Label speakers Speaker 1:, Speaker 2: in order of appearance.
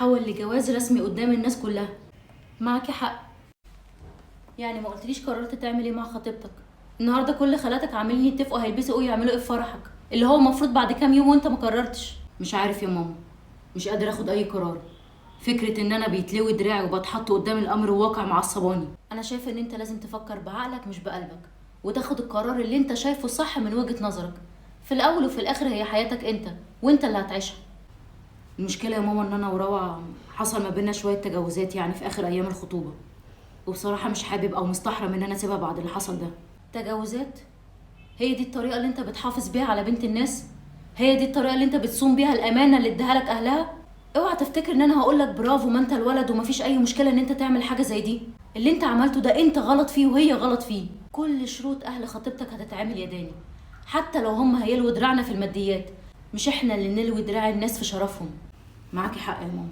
Speaker 1: حول لجواز رسمي قدام الناس كلها. معاكي حق. يعني ما قلتليش قررت تعمل ايه مع خطيبتك؟ النهارده كل خالاتك عاملين يتفقوا هيلبسوا ايه يعملوا ايه في فرحك، اللي هو المفروض بعد كام يوم وانت ما قررتش. مش عارف يا ماما، مش قادر اخد اي قرار. فكره ان انا بيتلوي دراعي وبتحط قدام الامر الواقع معصباني. انا شايفه ان انت لازم تفكر بعقلك مش بقلبك، وتاخد القرار اللي انت شايفه صح من وجهه نظرك. في الاول وفي الاخر هي حياتك انت، وانت اللي هتعيشها. المشكله يا ماما ان انا وروى حصل ما بينا شويه تجاوزات يعني في اخر ايام الخطوبه، وبصراحه مش حابب او مستحرم ان انا اسيبها بعد اللي حصل ده. تجاوزات؟ هي دي الطريقه اللي انت بتحافظ بيها على بنت الناس؟ هي دي الطريقه اللي انت بتصون بيها الامانه اللي اداها لك اهلها؟ اوعى تفتكر ان انا هقول لك برافو ما انت الولد ومفيش اي مشكله ان انت تعمل حاجه زي دي. اللي انت عملته ده انت غلط فيه وهي غلط فيه. كل شروط اهل خطيبتك هتتعمل يداني، حتى لو هم هيلووا دراعنا في الماديات، مش احنا اللي نلوي دراع الناس في شرفهم. معاكي حق يا ماما.